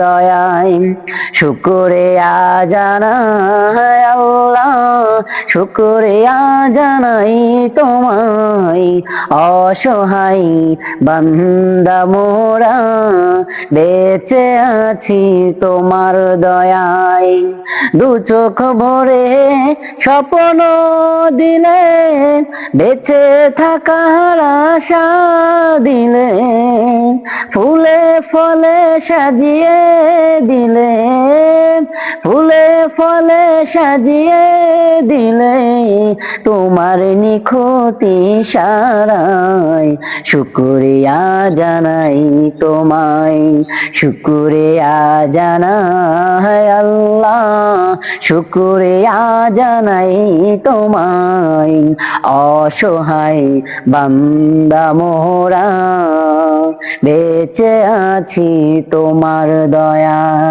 দয়ায় শুকরিয়া জানাই আল্লাহ, শুকরিয়া জানাই তোমায়। অসহায় বান্দা মোরা বেঁচে আছি তোমার দয়ায়। দু চোখ ভরে স্বপ্ন দিলে, বেঁচে থাকার আশা দিলে, ফুলে ফলে সাজিয়ে দিলে, ফুলে ফলে সাজিয়ে দিলে, তোমার নিখুঁত ইশারায় শুকরিয়া জানাই তোমায়। শুকরিয়া জানাই আল্লাহ, শুকরিয়া জানাই তোমায়। অসহায় বান্দা মোরা বেঁচে আছি তোমার দয়ায়।